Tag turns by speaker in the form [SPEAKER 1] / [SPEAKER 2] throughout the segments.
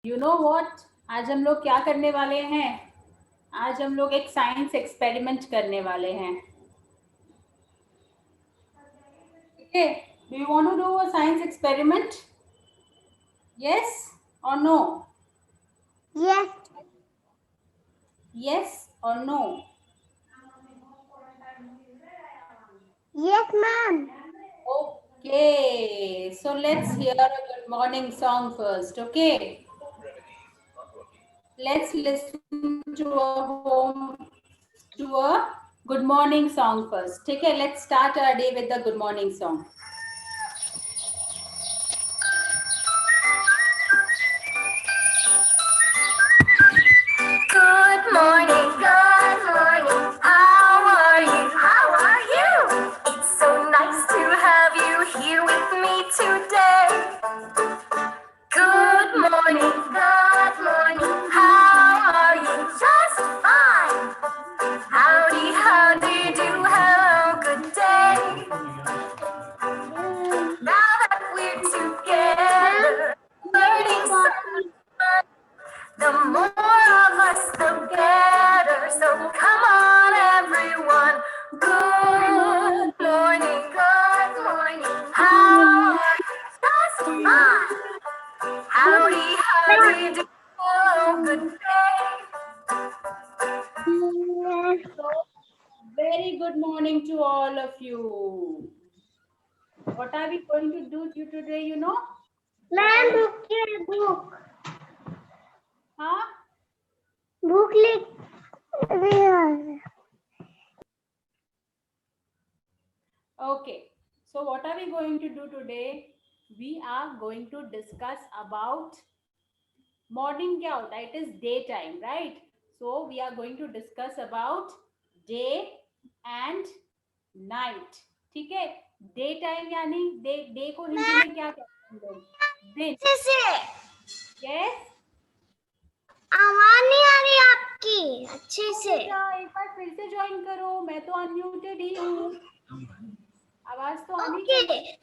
[SPEAKER 1] You know what, आज हम लोग क्या करने वाले हैं? आज हम लोग एक साइंस एक्सपेरिमेंट करने वाले हैं. Okay, do you want to do a science experiment? Yes or no?
[SPEAKER 2] Yes.
[SPEAKER 1] Yes or no?
[SPEAKER 2] Yes, ma'am.
[SPEAKER 1] Okay, so let's hear a good morning song first. Okay, let's listen to a good morning song first. Okay, let's start our day with the good morning song.
[SPEAKER 3] Good morning, how are you? How are you? It's so nice to have you here with me today. Good morning, how are you? Just fine. Howdy, how do you do? Hello, good day. Now that we're together, learning something fun, the more of us, the better. So come on, everyone. Good morning, how are you? Just fine. Howdy, how do you do? Hello, good day.
[SPEAKER 1] So, very good morning to all of you. What are we going to do today, you know?
[SPEAKER 2] Ma'am, book.
[SPEAKER 1] Huh?
[SPEAKER 2] Book लिख
[SPEAKER 1] Okay, so what are we going to do today? We are going to discuss about morning क्या होता है? It is daytime, right? So we are going to discuss about day and night. ठीक है? Daytime यानी day को हिंदी में क्या कहते हैं हम लोग? दिन. Yes?
[SPEAKER 2] आवाज नहीं आ रही आपकी अच्छे से.
[SPEAKER 1] एक बार फिर से ज्वाइन करो. मैं तो अनम्यूटेड ही हूँ. आवाज तो आनी
[SPEAKER 2] Okay.
[SPEAKER 1] चाहिए.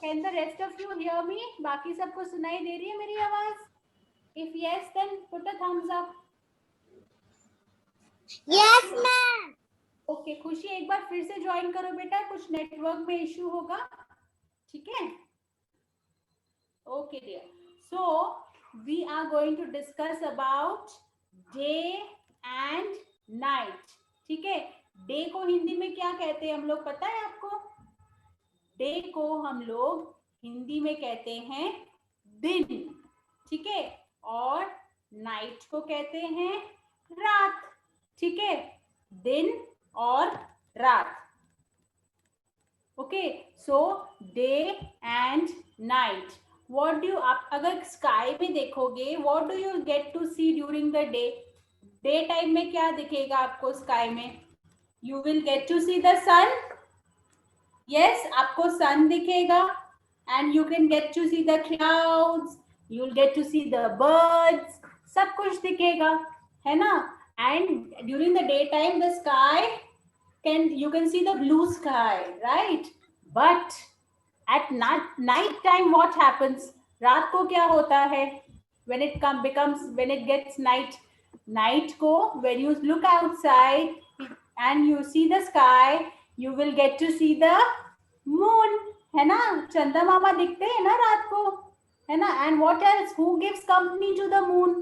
[SPEAKER 1] Can the rest of you hear me? बाकी सबको सुनाई दे रही है मेरी आवाज? If yes, then put a thumbs up.
[SPEAKER 2] Yes, ma'am.
[SPEAKER 1] Okay, खुशी एक बार फिर से ज्वाइन करो बेटा. कुछ नेटवर्क में इश्यू होगा. ठीक है? Okay dear. So we are going to discuss about day and night. ठीक है? डे को हिंदी में क्या कहते हैं हम लोग, पता है आपको? डे को हम लोग हिंदी में कहते हैं दिन. ठीक है? और नाइट को कहते हैं रात. ठीक है? दिन और रात. Okay, so day and night. What do आप अगर स्काई में देखोगे, what do you get to see during the day? Day time में क्या दिखेगा आपको स्काई में? You will get to see the sun. Yes, आपको सन दिखेगा. And you can get to see the clouds, you will get to see the birds. सब कुछ दिखेगा, है ना? And during the day time the sky you can see the blue sky, right? But at night time what happens? रात को क्या होता है? When it gets night को, when you look outside and you see the sky, you will get to see the moon, है ना? चंदा मामा दिखते हैं ना रात को, है ना? And what else? Who gives company to the moon?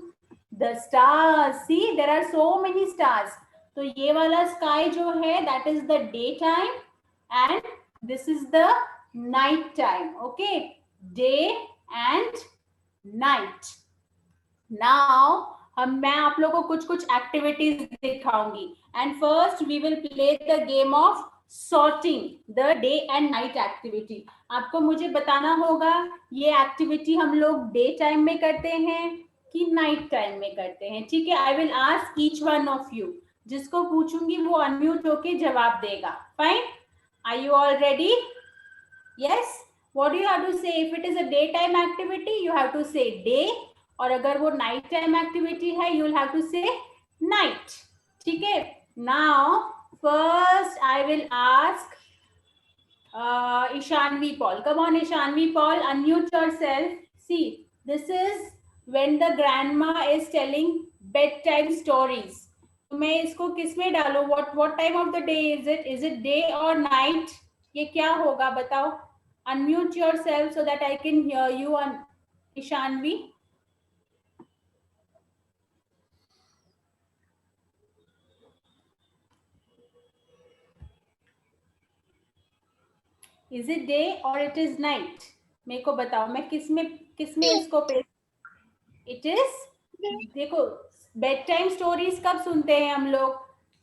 [SPEAKER 1] The stars. See, there are so many stars. तो ये वाला स्काई जो है that is the day time and this is the night time. Okay, day and night. Now मैं आप लोगों को कुछ एक्टिविटीज दिखाऊंगी. And first we will play the game of sorting the day and night activity. आपको मुझे बताना होगा ये एक्टिविटी हम लोग डे टाइम में करते हैं कि नाइट टाइम में करते हैं. ठीक है? I will ask each one of you. जिसको पूछूंगी वो अनम्यूट होके जवाब देगा. Fine? Are you all ready? Yes. What you have to say? If it is a day time activity you have to say day, और अगर वो night time activity है you will have to say night. ठीक है? Now first I will ask Ishanvi Paul. Come on, Ishanvi Paul, unmute yourself. See, this is when the grandma is telling bedtime stories. तो मैं इसको किस में डालूं? what time of the day is it? Is it day or night? ये क्या होगा बताओ? Unmute yourself so that I can hear you. On Ishanvi. Is it day or it is night? मेरे को बताओ, मैं किसमें इसको पे? It is, देखो, बेड टाइम स्टोरीज कब सुनते हैं हम लोग?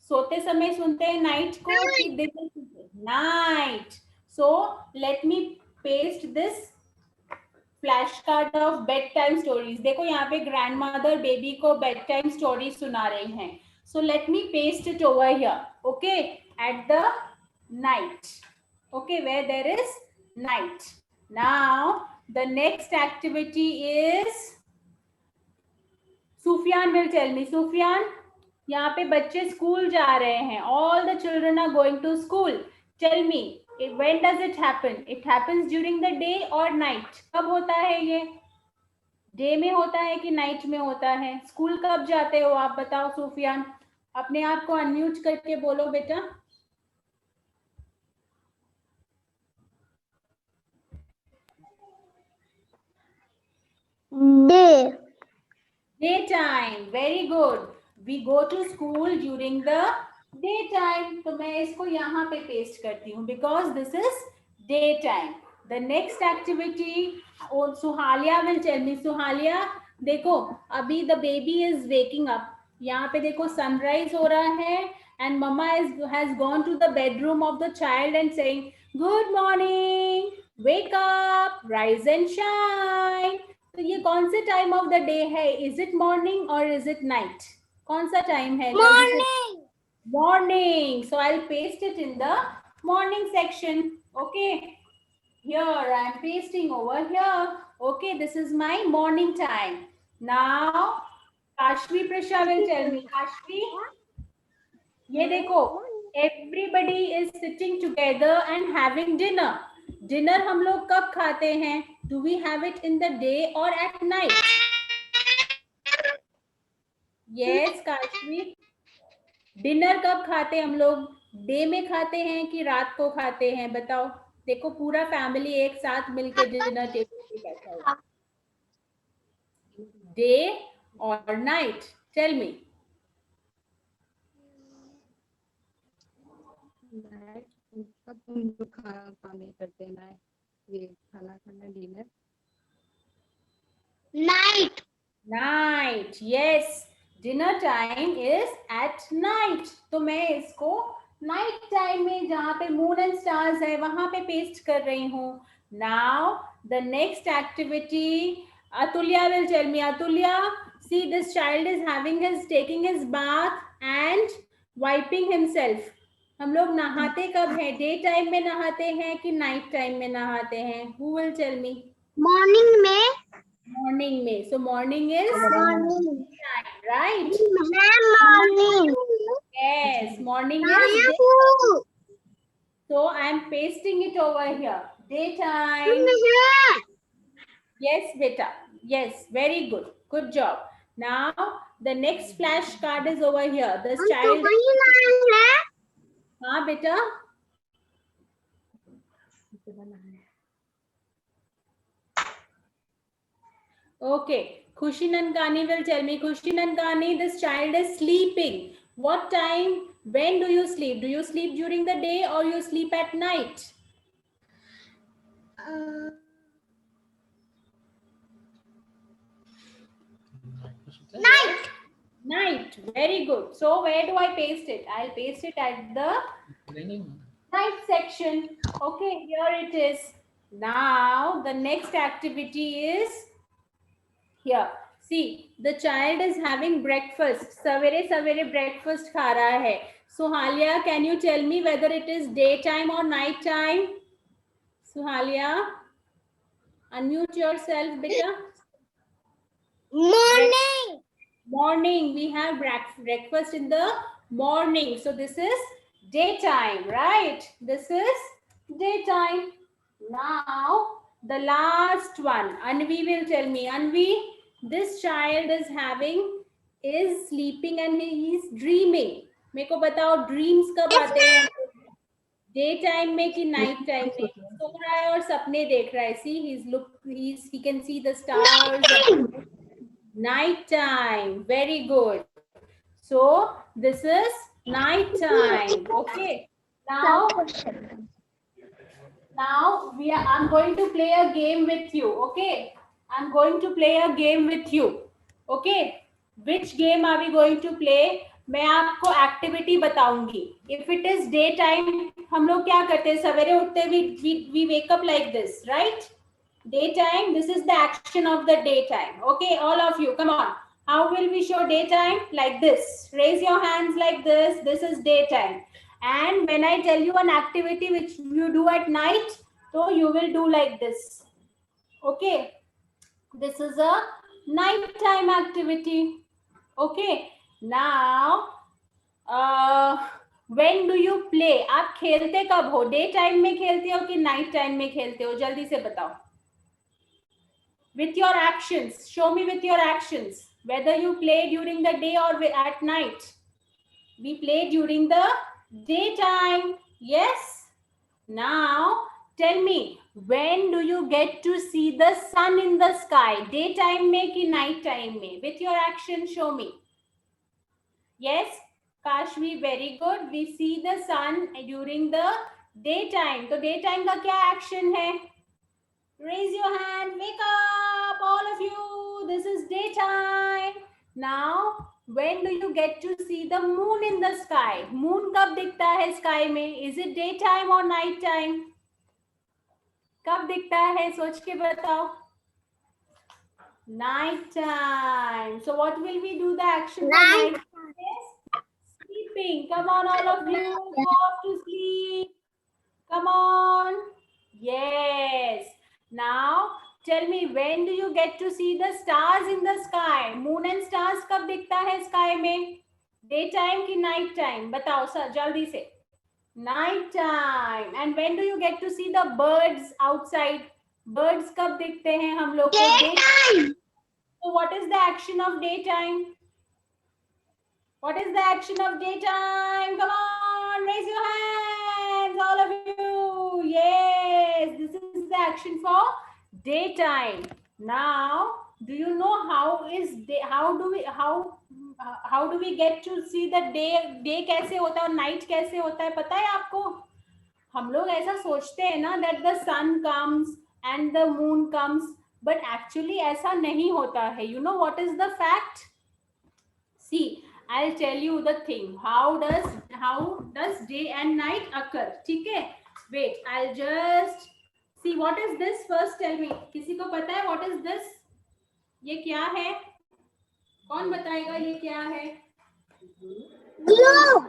[SPEAKER 1] सोते समय सुनते हैं नाइट को कि दिन में सुनते हैं? Night. So let me paste this flash card of bed time stories. देखो यहाँ पे ग्रैंड मदर बेबी को बेड टाइम स्टोरीज सुना रही हैं. So let me paste it over here. Okay, at the night. Okay, where there is night. Now the next activity is, Sufyan will tell me. Sufyan, यहाँ पे बच्चे school जा रहे हैं. All the children are going to school. Tell me, when does it happen? It happens during the day or night? कब होता है ये? डे में होता है कि नाइट में होता है? स्कूल कब जाते हो आप बताओ सुफियान? अपने आप को अनम्यूट करके बोलो बेटा.
[SPEAKER 2] Day.
[SPEAKER 1] Daytime. Very good. We go to school during the daytime. तो मैं इसको यहाँ पे पेस्ट करती हूँ because this is daytime. The next activity, Suhalia will tell me. Suhalia, देखो अभी the baby is waking up. यहाँ पे देखो sunrise हो रहा है and mama has gone to the bedroom of the child and saying, good morning, wake up, rise and shine. तो ये कौन से टाइम ऑफ द डे है? इज इट मॉर्निंग और इज इट नाइट? कौन सा टाइम है?
[SPEAKER 2] Morning.
[SPEAKER 1] Morning. So I will paste it in the morning section. Okay, here I am pasting over here. Okay, this is my morning time. Now Kashvi Prasha will tell me. Kashvi, ये देखो, everybody is sitting together and having dinner. Dinner हम लोग कब खाते हैं? Do we have it in the day or at night? Yes, Kashvi. Dinner कब खाते हैं हम लोग? डे में खाते हैं कि रात को खाते हैं? बताओ. देखो पूरा फैमिली एक साथ मिलके डिनर टेबल पे बैठा हुआ. डे और नाइट? Tell me.
[SPEAKER 4] कब हम लोग खाने करते हैं ना, ये खाना खाना dinner?
[SPEAKER 2] Night.
[SPEAKER 1] Night. Yes, dinner time is at night. तो मैं इसको नाइट टाइम में जहां पे मून एंड स्टार्स है वहां पे पेस्ट कर रही हूँ. Now the next activity, Atulya will tell me. Atulya, see, this child is taking his bath and wiping himself. हम लोग नहाते कब हैं? डे टाइम में नहाते हैं कि नाइट टाइम में नहाते हैं? Who will tell me?
[SPEAKER 2] Morning में.
[SPEAKER 1] Morning में. So morning is
[SPEAKER 2] Morning.
[SPEAKER 1] time, right?
[SPEAKER 2] Morning.
[SPEAKER 1] Yes, morning is day. So I am pasting it over here. Daytime. Yes, beta. Yes, very good. Good job. Now the next flashcard is over here. This child. हाँ बेटा. Okay, Khushi Nankani will tell me. Khushi Nankani, this child is sleeping. What time? When do you sleep? Do you sleep during the day or you sleep at night?
[SPEAKER 2] Night.
[SPEAKER 1] Night. Very good. So where do I paste it? I'll paste it at the night section. Okay, here it is. Now the next activity is here. See, the child is having breakfast. Savere breakfast खा रहा है. Suhalia, can you tell me whether it is daytime or night time? Suhalia, unmute yourself, beta.
[SPEAKER 2] Morning.
[SPEAKER 1] Morning. We have breakfast in the morning. So this is daytime, right? This is daytime. Now the last one. Anvi will tell me. Anvi, this child is sleeping and he is dreaming. मेरे को बताओ dreams कब आते हैं? Day time में कि night time में? सो रहा है और सपने देख रहा है. See, he can see the stars. Night time. Very good. So this is night time. Okay. Now I'm going to play a game with you. Okay. I'm going to play a game with you. Okay. Which game are we going to play? मैं आपको activity बताऊंगी. If it is day time, हम लोग क्या करते हैं? सवेरे उठते we wake up like this, right? Daytime, this is the action of the daytime. Okay, all of you, come on. How will we show daytime? Like this. Raise your hands like this. This is daytime. And when I tell you an activity which you do at night, so you will do like this. Okay. This is a nighttime activity. Okay. Now, when do you play? आप खेलते कब हो? Day time में खेलते हो कि night time में खेलते हो? जल्दी से बताओ. With your actions. Show me with your actions. Whether you play during the day or at night. We play during the daytime. Yes. Now, tell me, when do you get to see the sun in the sky? Daytime में कि night time में? With your action, show me. Yes. Kashvi, very good. We see the sun during the daytime. तो daytime का क्या action है? Raise your hand. Wake up, all of you. This is daytime. Now, when do you get to see the moon in the sky? Moon कब दिखता है sky में? Is it daytime or night time? कब दिखता है? सोच के बताओ. Night time. So what will we do the action?
[SPEAKER 2] Night.
[SPEAKER 1] Yes. Sleeping. Come on, all of you. Go off to sleep. Come on. Yes. Now, tell me, when do you get to see the stars in the sky? Moon and stars कब दिखता है sky में? Daytime कि night time? बताओ sir जल्दी से. Night time. And when do you get to see the birds outside? Birds कब दिखते हैं हम लोग को?
[SPEAKER 2] Daytime.
[SPEAKER 1] So what is the action of daytime? What is the action of daytime? Come on, raise your hands, all of you. Yes, this is the action for daytime. Now, do you know how do we get to see the day कैसे होता है और night कैसे होता है? पता है आपको? हम लोग ऐसा सोचते हैं ना that the sun comes and the moon comes, but actually ऐसा नहीं होता है. You know what is the fact? See, I'll tell you the thing. How does day and night occur? ठीक है? Wait, I'll just see what is this. First tell me. किसी को पता है what is this? ये क्या है? कौन बताएगा ये क्या है?
[SPEAKER 2] Globe.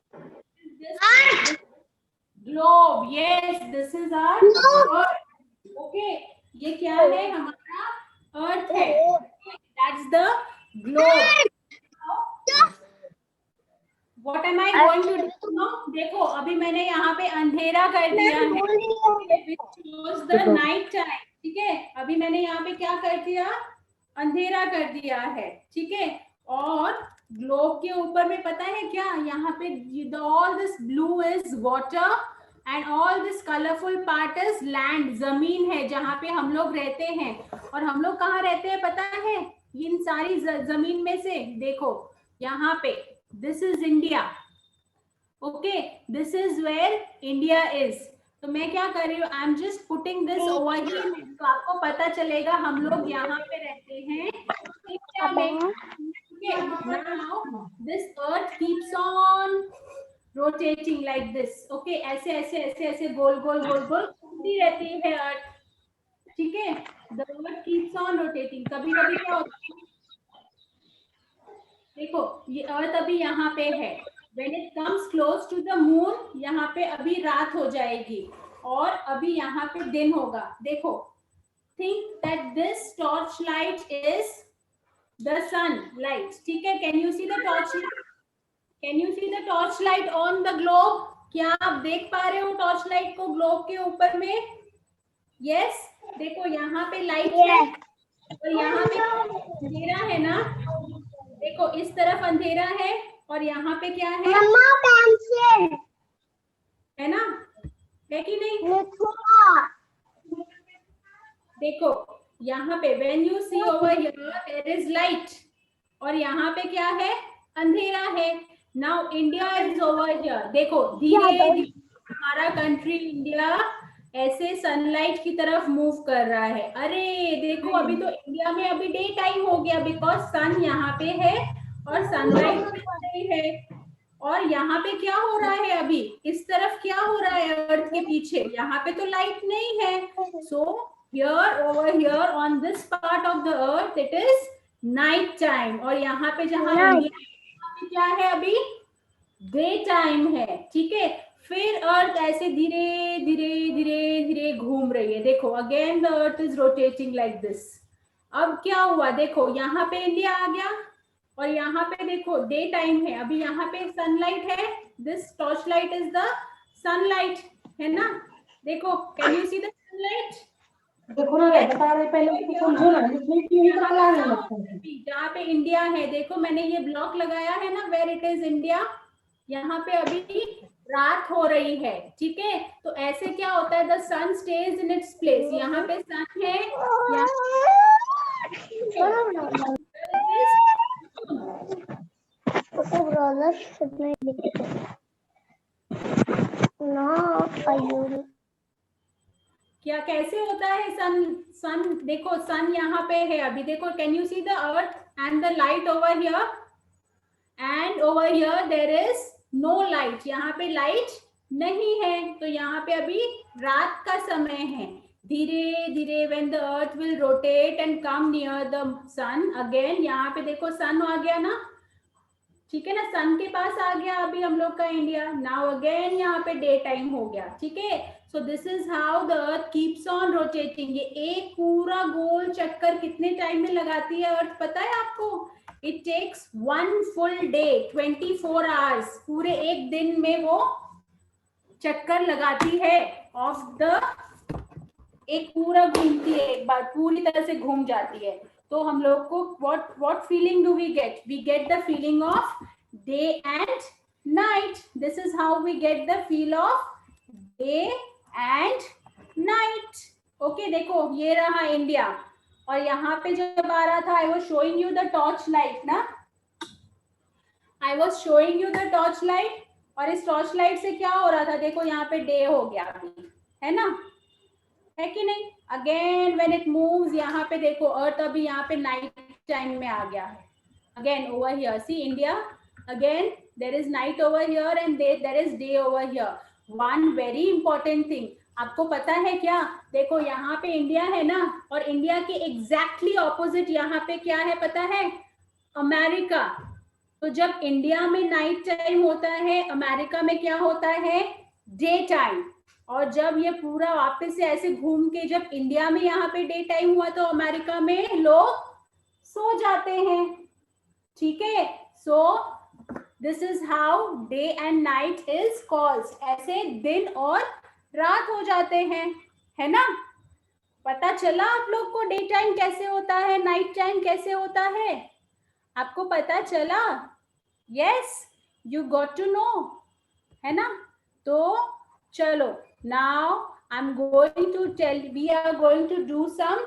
[SPEAKER 1] Globe. Yes, this is our Earth. Okay. ये क्या है? हमारा Earth है. That's the globe. What am I going to do now? देखो अभी मैंने यहाँ पे अंधेरा कर दिया है, which shows the night time. ठीक है, अभी मैंने यहाँ पे क्या कर दिया? अंधेरा कर दिया है. ठीक है, और ग्लोब के ऊपर में पता है क्या? यहाँ पे all this blue is water and all this colorful part is land. जमीन है जहाँ पे हम लोग रहते हैं. और हम लोग कहाँ रहते हैं पता है? इन सारी जमीन में से देखो यहाँ पे this is India. Okay, this is where India is. तो मैं क्या कर रही हूँ? I'm just putting this over here. तो आपको पता चलेगा हम लोग यहाँ पे रहते हैं India में. Okay, now this earth keeps on rotating like this. Okay, ऐसे ऐसे ऐसे ऐसे गोल गोल गोल गोल घूमती रहती है earth. ठीक है, the earth keeps on rotating. कभी कभी क्या होता है? देखो ये अर्थ अभी यहाँ पे है. When it comes close to the moon, यहाँ पे अभी रात हो जाएगी और अभी यहाँ पे दिन होगा. देखो, think that this torch light is the sun light. ठीक है, can you see the torch light? Can you see the torch light on the globe? क्या आप देख पा रहे हो torch light को ग्लोब के ऊपर में? Yes, देखो यहाँ पे लाइट है. और यहाँ पे अंधेरा है ना, देखो इस तरफ अंधेरा है और यहाँ पे क्या है,
[SPEAKER 2] मम्मा पेंसिल
[SPEAKER 1] है ना, है कि नहीं?
[SPEAKER 2] लिखूंगा।
[SPEAKER 1] देखो यहाँ पे when you see over here there is light और यहाँ पे क्या है, अंधेरा है। now India is over here, देखो धीरे धीरे हमारा कंट्री इंडिया ऐसे सनलाइट की तरफ मूव कर रहा है। अरे देखो अभी तो इंडिया में अभी डे टाइम हो गया बिकॉज सन यहाँ पे है और सनलाइट मिल रही है। और यहाँ पे क्या हो रहा है, अभी इस तरफ क्या हो रहा है अर्थ के पीछे, यहाँ पे तो लाइट नहीं है। So here over here on this part of the earth it is night time और यहाँ पे जहाँ इंडिया क्या है अभी डे टाइम है। ठीक है, फिर अर्थ ऐसे धीरे धीरे धीरे धीरे घूम रही है। देखो again the earth is rotating like this. अब क्या हुआ, देखो यहाँ पे इंडिया आ गया और यहाँ पे देखो डे टाइम है, अभी यहाँ पे सनलाइट है, this torch light is the sunlight, है ना। देखो can you see the sunlight,
[SPEAKER 5] देखो ना बता रहे पहले उसको समझो ना, इसमें क्यों पता नहीं लगता है।
[SPEAKER 1] जहाँ पे इंडिया है देखो मैंने ये ब्लॉक लगाया है ना, वेयर इट इज इंडिया, यहाँ पे अभी रात हो रही है। ठीक है, तो ऐसे क्या होता है, the sun stage in its place, यहाँ पे सन है, क्या कैसे होता है सन, सन देखो सन यहाँ पे है अभी, देखो can you see the earth and the light over here and over here there is no light, यहाँ पे लाइट नहीं है, तो यहाँ पे अभी रात का समय है। धीरे धीरे when the earth will rotate and come near the sun again, यहाँ पे देखो सन आ गया ना, ठीक है ना, सन के पास आ गया अभी हम लोग का इंडिया। नाउ अगेन यहाँ पे डे टाइम हो गया। ठीक है, so this is how the earth keeps on rotating. ये एक पूरा गोल चक्कर कितने टाइम में लगाती है अर्थ पता है आपको? It takes 1 full day 24 hours, पूरे एक दिन में वो चक्कर लगाती है ऑफ द, एक पूरा घूमती है, एक बार पूरी तरह से घूम जाती है। तो हम लोग को what feeling do we get? We get the feeling of day and night. This is how we get the feel of day and night. Okay, देखो ये रहा इंडिया और यहाँ पे जब आ रहा था I was showing you the torch light ना, I was showing you the torch light और इस टॉर्च लाइट से क्या हो रहा था, देखो यहाँ पे डे हो गया अभी, है ना, है कि नहीं। अगेन व्हेन इट मूव्स, यहाँ पे देखो अर्थ अभी यहाँ पे नाइट टाइम में आ गया है। Again over here see India, again there is night over here and there is day over here. One very important thing आपको पता है क्या, देखो यहाँ पे इंडिया है ना और इंडिया के एग्जैक्टली ऑपोजिट यहाँ पे क्या है पता है, अमेरिका। तो जब इंडिया में नाइट टाइम होता है, अमेरिका में क्या होता है, डे टाइम। और जब ये पूरा वापस से ऐसे घूम के जब इंडिया में यहाँ पे डे टाइम हुआ तो अमेरिका में लोग सो जाते हैं। ठीक है, so this is how day and night is called, ऐसे दिन और रात हो जाते हैं, है ना। पता चला आप लोग को डे टाइम कैसे होता है, नाइट टाइम कैसे होता है, आपको पता चला? Yes, you got to know, है ना। तो चलो now I'm going to tell, we are going to do some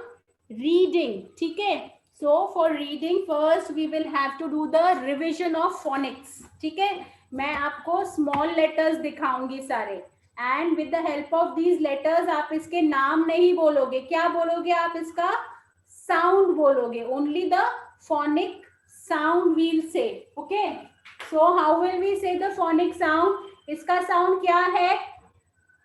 [SPEAKER 1] reading. ठीक है, so for reading first we will have to do the revision of phonics. ठीक है, मैं आपको small letters दिखाऊंगी सारे and with the help of these letters आप इसके नाम नहीं बोलोगे, क्या बोलोगे आप, इसका sound बोलोगे, only the phonic sound we'll say. Okay, so how will we say the phonic sound? इसका sound क्या है?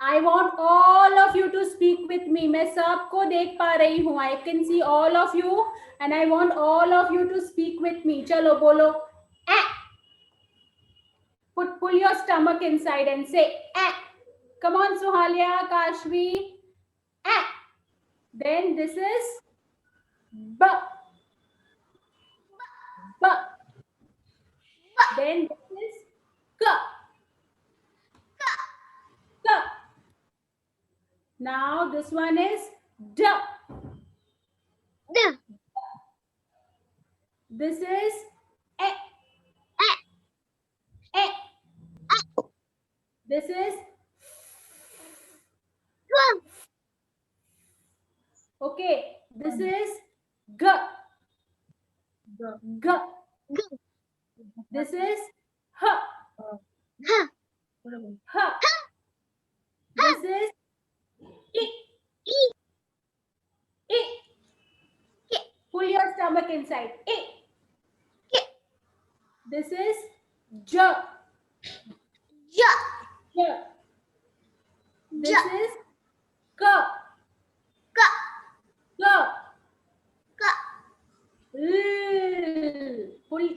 [SPEAKER 1] I want all of you to speak with me. मैं सबको देख पा रही हूँ, I can see all of you and I want all of you to speak with me. चलो बोलो eh. Pull your stomach inside and say eh. Come on Suhalia, Kashvi, eh. Then this is b. B. Then this is k. K. Now this one is d.
[SPEAKER 2] D.
[SPEAKER 1] This is a. This is okay. This is g. G. This is h. H. This is I. Pull your stomach inside. I. This is j. J. This is k. K. Pull.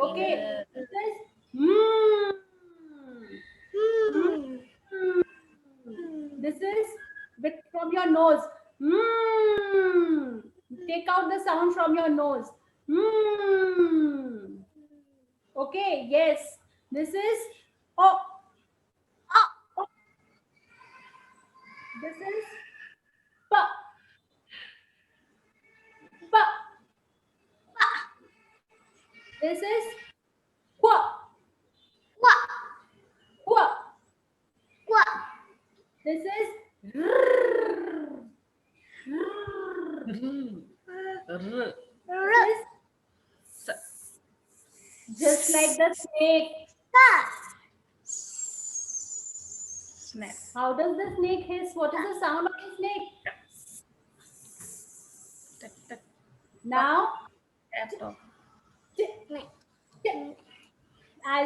[SPEAKER 1] Okay. This is This is bit from your nose. Take out the sound from your nose. Okay, yes. This is O. This is P. P. This is Qu. Qu. This is just like the snake.
[SPEAKER 3] Snap.
[SPEAKER 1] How does the snake hiss? What is the sound of the snake? Now, as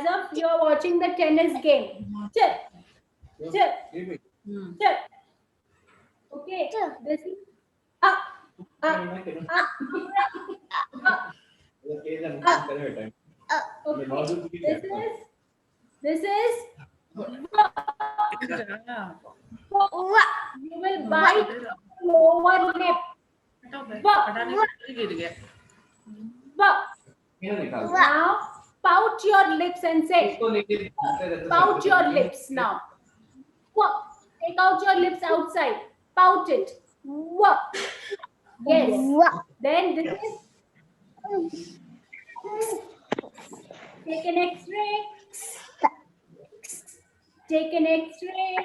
[SPEAKER 1] of you're watching the tennis game. Okay, this is up. Okay, this is you will bite lower lip. Now pout your lips and say pout your lips now. Take out your lips outside. Pout it. Yes. Then this is take an X-ray. Take an X-ray.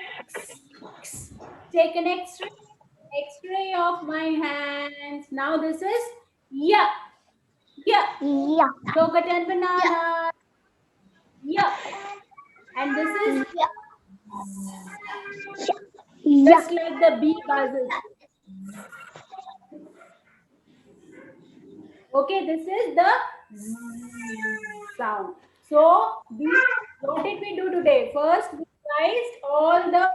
[SPEAKER 1] Take an X-ray. X-ray of my hands. Now this is yeah. Yogurt and banana. Yeah. And this is just like the bee buzzes. Okay, this is the sound. So, what did we do today? First, we revised all the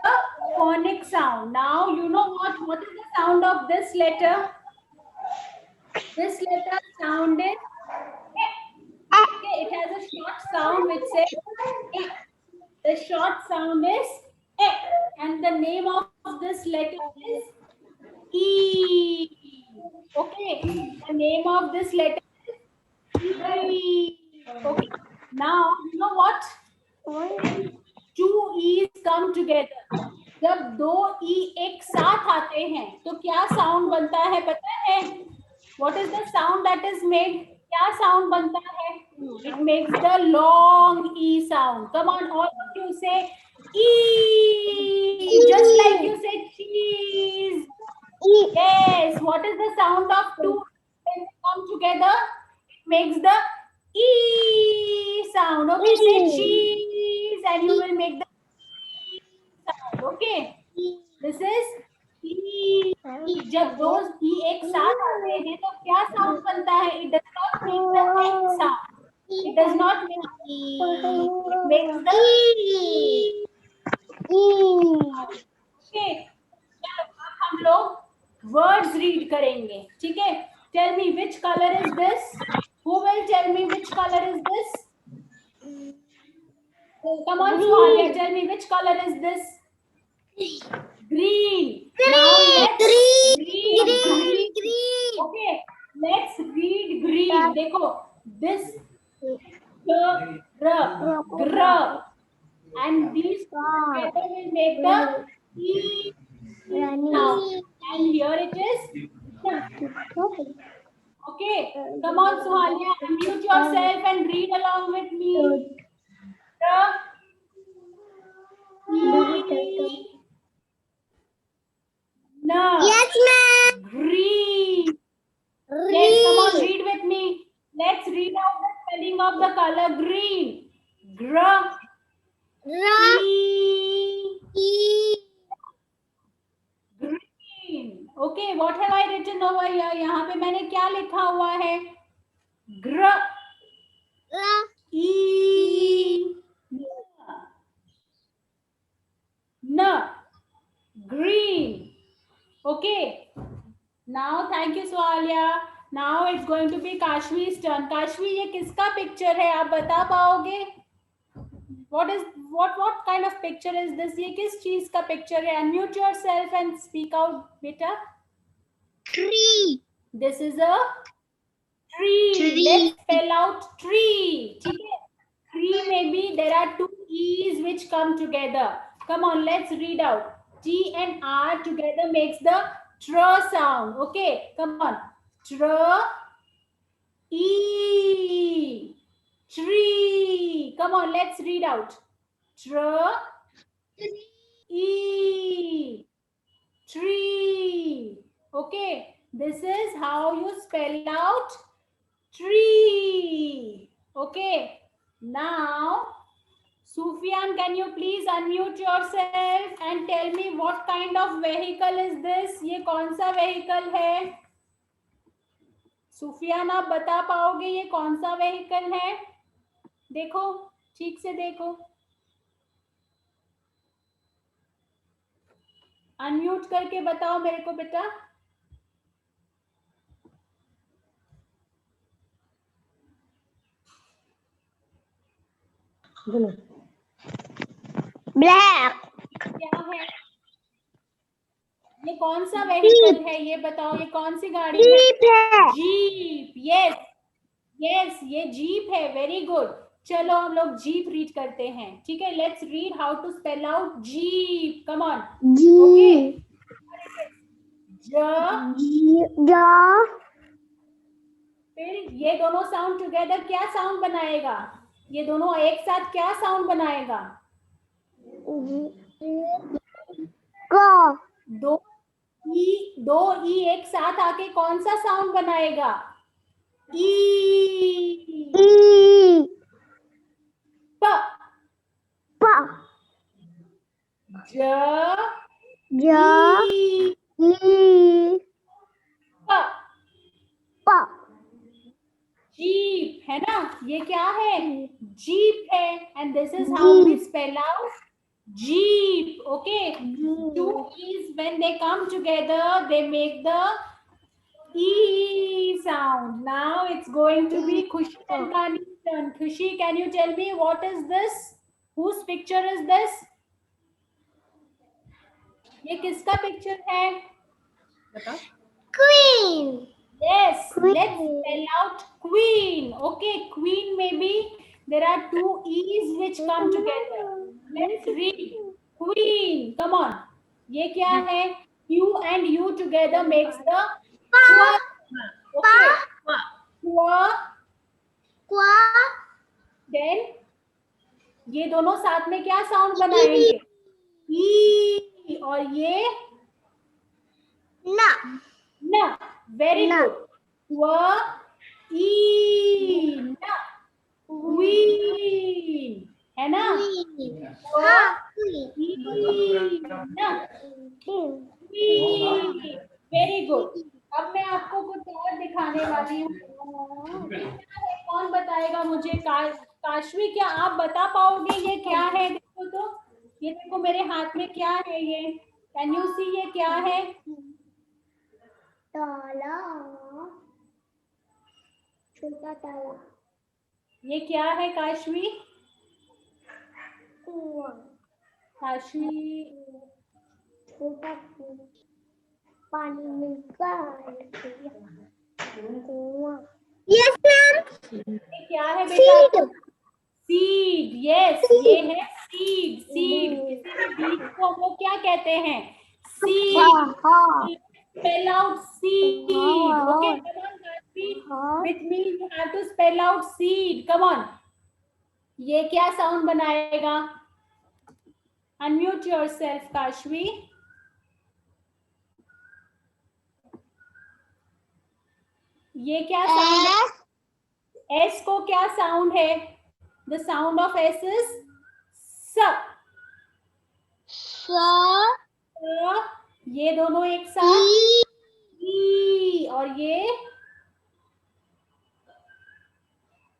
[SPEAKER 1] phonic sound. Now, you know what is the sound of this letter? This letter sound is okay, it has a short sound which says the short sound is and the name of this letter is E. Okay, the name of this letter is E. Okay, now you know what? Two E's come together. जब दो E एक साथ आते हैं तो क्या sound बनता है पता है? What is the sound that is made? क्या sound बनता है? It makes the long E sound. Come on, all of you say E, just like you say cheese. Yes. What is the sound of two when they come together? It makes the E sound. Okay, say cheese, and you will make the E sound. Okay. This is E. जब दो E एक साथ आते हैं तो क्या sound बनता है? It does not make the X sound. It does not make E. It makes the E. Okay. चलो अब हम लोग words read करेंगे. ठीक है? Tell me which color is this? Who will tell me which color is this? Come on, Swalia, tell me which color is this? Green. Now let's read green. Okay, let's read green. देखो, this gr and these together will make the E sound. And here it is. Okay, come on, Suhania, unmute yourself and read along with me.
[SPEAKER 2] Yes, ma'am.
[SPEAKER 1] Green. Yes, come on, read with me. Let's read out the spelling of the color green. Green. Okay, what have I written over here? यहाँ पे मैंने क्या लिखा हुआ है? ग्र E न green. Okay. Now thank you Suhalia. Now it's going to be Kashmi's turn. Kashmi, ये किसका पिक्चर है? आप बता पाओगे? What kind of picture is this? ये किस चीज का पिक्चर है? Unmute yourself and speak out, बेटा.
[SPEAKER 2] Tree.
[SPEAKER 1] This is a tree.
[SPEAKER 2] Tree.
[SPEAKER 1] Let's spell out tree. ठीक है? Tree maybe there are two E's which come together. Come on, let's read out. T and R together makes the tr sound. Okay, come on. Tr E tree. Come on, let's read out. Tr E tree. Okay, this is how you spell out tree. Okay, now Sufyan, can you please unmute yourself and tell me what kind of vehicle is this? ये कौन सा vehicle है? सुफियान, आप बता पाओगे ये कौन सा vehicle है? देखो, ठीक से देखो. अनम्यूट करके बताओ मेरे को बेटा.
[SPEAKER 2] Black.
[SPEAKER 1] क्या है? ये कौन सा vehicle है? ये बताओ, ये कौन सी गाड़ी है?
[SPEAKER 2] Jeep है.
[SPEAKER 1] जीप. यस यस, ये जीप है. Very good. चलो हम लोग जीप रीड करते हैं. ठीक है, let's read how to spell out jeep. Come on.
[SPEAKER 2] Jeep.
[SPEAKER 1] ज फिर ये दोनों साउंड टुगेदर क्या साउंड बनाएगा? ये दोनों एक साथ क्या साउंड बनाएगा?
[SPEAKER 2] Go.
[SPEAKER 1] दो ई एक साथ आके कौन सा साउंड बनाएगा? ई.
[SPEAKER 2] E.
[SPEAKER 1] प.
[SPEAKER 2] Pa.
[SPEAKER 1] ज.
[SPEAKER 2] Ja.
[SPEAKER 1] ई.
[SPEAKER 2] E.
[SPEAKER 1] प.
[SPEAKER 2] Pa.
[SPEAKER 1] जीप है ना? ये क्या है? जीप है. And this is how we spell out jeep. Okay, two e's when they come together they make the e sound. Now it's going to be Khushi and Kani's turn. Khushi, can you tell me what is this? Whose picture is this? ये किसका picture है? बताओ.
[SPEAKER 2] Queen.
[SPEAKER 1] Yes,
[SPEAKER 2] Queen.
[SPEAKER 1] let's spell out queen. Okay, queen maybe there are two e's which come together. Let's read queen. Come on. ये क्या है? Q and U together makes the qua. Okay. Qua.
[SPEAKER 2] Qua.
[SPEAKER 1] Then ये दोनों साथ में क्या sound बनाएंगे? E. और ये
[SPEAKER 2] Na.
[SPEAKER 1] न. Very
[SPEAKER 2] Na.
[SPEAKER 1] good. Qua. E. Na. Queen. है ना?
[SPEAKER 2] Queen.
[SPEAKER 1] Qua.
[SPEAKER 2] Ha. Queen.
[SPEAKER 1] E. Na. Queen. Very good. अब मैं आपको कुछ और दिखाने वाली हूँ. कौन बताएगा मुझे? काशवी, क्या आप बता पाओगे ये क्या है? देखो तो, ये देखो मेरे हाथ में क्या है ये? कैन यू सी ये क्या है?
[SPEAKER 2] ताला. छोटा ताला.
[SPEAKER 1] ये क्या है काशवी?
[SPEAKER 2] कुआं.
[SPEAKER 1] काशवी,
[SPEAKER 2] छोटा पानी मिलता है. कुआं. Yes, ma'am.
[SPEAKER 1] ये क्या है बेटा?
[SPEAKER 2] Seed.
[SPEAKER 1] सीड. यस, ये है सीड. सीड, किसी भी बीज को हम लोग क्या कहते हैं? Seed.
[SPEAKER 2] Ha.
[SPEAKER 1] Spell out seed. Okay, come on, Kashi. with me you have to spell out seed. Come on. ये क्या साउंड बनाएगा? Unmute yourself, Kashvi. ये क्या साउंड है? S को क्या साउंड है? The sound of S is स. ये दोनों एक साथ ई, और ये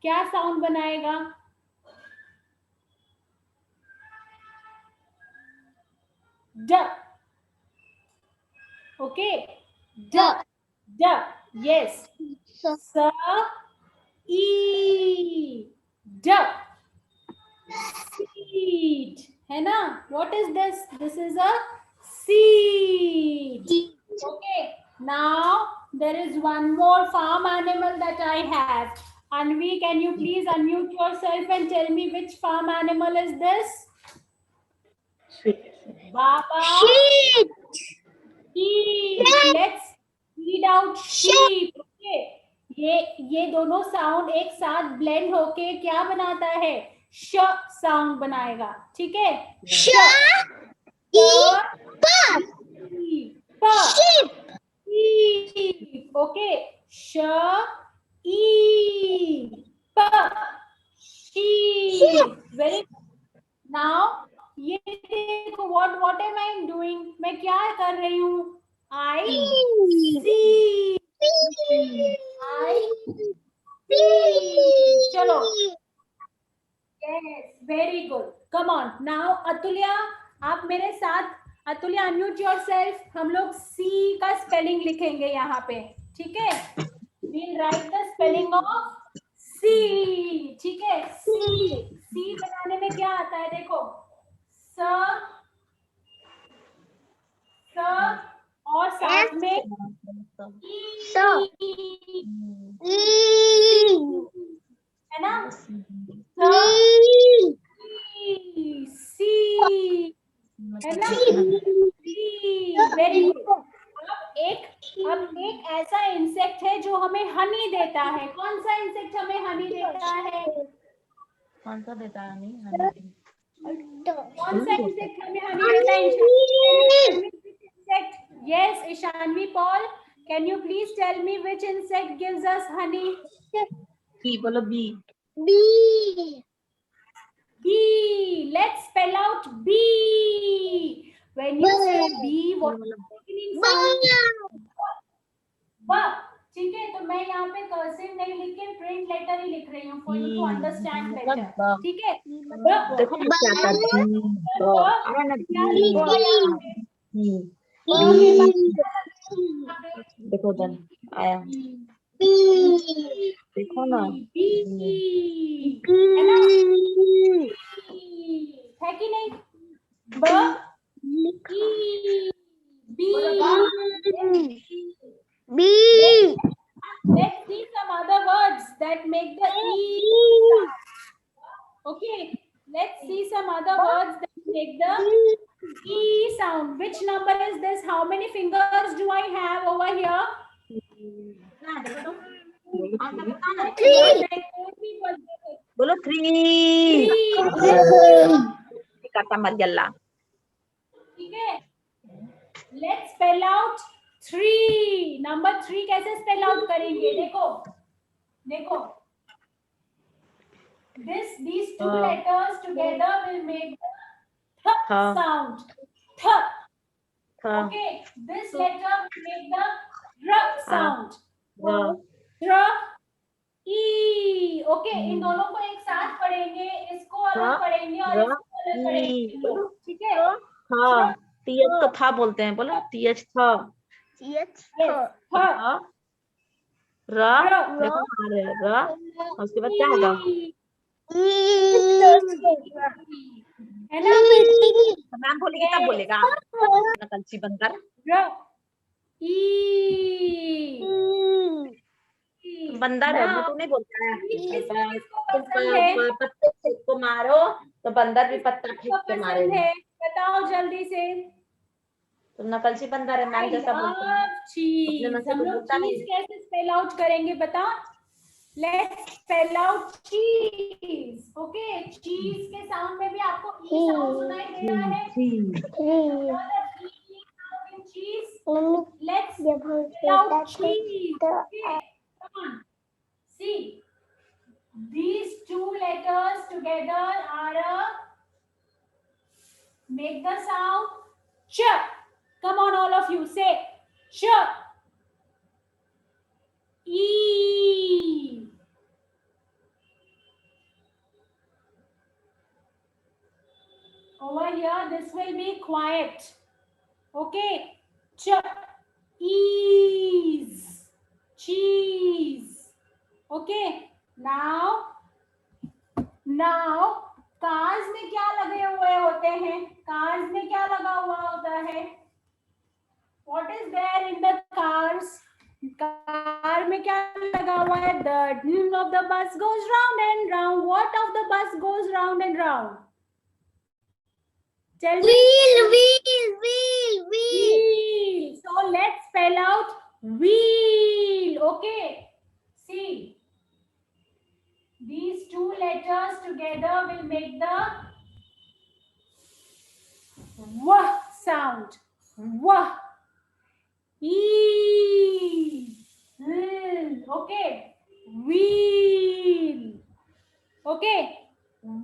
[SPEAKER 1] क्या साउंड बनाएगा? ड. ओके, ड. ड. यस. स ई ड. Seed है ना? What is this? This is a seed. Okay. Now there is one more farm animal that I have. Anvi, can you please unmute yourself and tell me which farm animal is this? Baba.
[SPEAKER 2] Sheep.
[SPEAKER 1] Sheep. Let's read out sheep. Okay. ये दोनों sound एक साथ blend होके क्या बनाता है? श sound बनाएगा. ठीक है? ओके. श ई प शीप. वेरी. नाउ ये देखो, व्हाट एम आई डूइंग? मैं क्या कर रही हूँ? आई सी. चलो. Yes, very good. Come on. Now, Atulya, आप मेरे साथ. अतुल्य, अनम्यूट योरसेल्फ. हम लोग सी का स्पेलिंग लिखेंगे यहाँ पे. ठीक है? We'll write the spelling of सी. ठीक है? सी बनाने में क्या आता है? देखो, स और साथ में है ना? सी है ना? Very good. अब एक ऐसा इंसेक्ट है जो हमें हनी देता है. कौन सा इंसेक्ट हमें हनी देता है?
[SPEAKER 5] कौन सा देता है हनी?
[SPEAKER 1] कौन सा इंसेक्ट हमें हनी देता है? Insect. Yes, Ishanvi Paul, can you please tell me which insect gives us honey?
[SPEAKER 5] Bee. बोलो bee.
[SPEAKER 1] Bee. Let's spell out bee. When you say bee, what is the beginning sound? B. ठीक है? तो मैं यहाँ पे cursive नहीं लिख के प्रिंट लेटर ही लिख रही हूँ for you to understand better. ठीक है?
[SPEAKER 5] देखो क्या करती है. देखो जन आया. देखो ना.
[SPEAKER 1] है ना? है कि नहीं? Let's see some other words that make the E sound. Okay, let's see some other words that make the E sound. Which number is this? How many fingers do I have over here?
[SPEAKER 2] 3.
[SPEAKER 5] बोलो 3. कटा मर गया.
[SPEAKER 1] ठीक है? Let's spell out 3. Number 3 कैसे spell out करेंगे? देखो. These two letters together will make the th sound. Th. Okay. This letter will make the r sound. R. E. Okay. इन दोनों को एक साथ पढ़ेंगे. इसको अलग पढ़ेंगे और इसको अलग पढ़ेंगे. ठीक है?
[SPEAKER 5] हाँ. टीएच तो था बोलते हैं. बोलो टीएच था. र. देखो र. उसके बाद क्या होगा?
[SPEAKER 1] है ना?
[SPEAKER 5] नाम बोलेगी तब बोलेगा. नकलची बंदर. बंदर है वो तो नहीं बोलता है. पत्ते को मारो तो बंदर भी पत्ता फेंक के मारेगा.
[SPEAKER 1] बताओ जल्दी से.
[SPEAKER 5] तुम नकलची बंदर है, मैम जैसा बोलते हैं। अपने मन
[SPEAKER 1] चीज,
[SPEAKER 5] से
[SPEAKER 1] हम
[SPEAKER 5] तो
[SPEAKER 1] लोग
[SPEAKER 5] बोलता नहीं
[SPEAKER 1] चीज
[SPEAKER 5] है।
[SPEAKER 1] कैसे स्पेल आउट करेंगे बता? लेट्स स्पेल आउट चीज। ओके, चीज के साउंड में भी आपको ई साउंड सुनाई दे रहा है? चीज,
[SPEAKER 2] मम्मी
[SPEAKER 1] लेट्स
[SPEAKER 2] जब हम
[SPEAKER 1] स्पेल आउट
[SPEAKER 2] खेलते थे
[SPEAKER 1] चीज।
[SPEAKER 2] तो
[SPEAKER 1] okay, come on, see these two letters together are a, make the sound ch. Come on, all of you, say ch. E. Over here, this will be quiet. Okay, ch. Ease. Cheese. Okay, now cars में क्या लगे हुए होते हैं? Cars में क्या लगा हुआ होता है? What is there in the cars? Car में क्या लगा हुआ है? The of the bus goes round and round. What of the bus goes round and round? Tell me. Wheel. So let's spell out wheel. Okay. See, these two letters together will make the w sound. W. E. Okay. Wheel. Okay.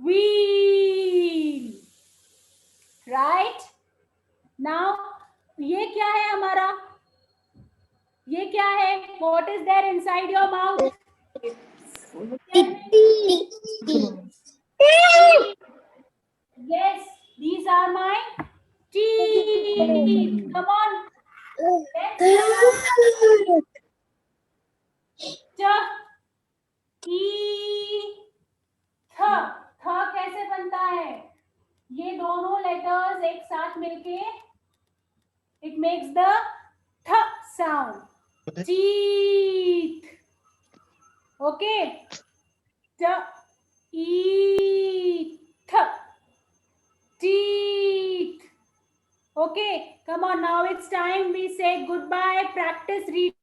[SPEAKER 1] Wheel. Right? Now, ये क्या है हमारा? ये क्या है? What is there inside your mouth? Yes, these are my teeth. Come on. Let's थ कैसे बनता है? ये दोनों लेटर्स एक साथ मिलके it makes the th sound. Teeth. Okay. Teeth. Okay. Come on. Now it's time we say goodbye. Practice reading.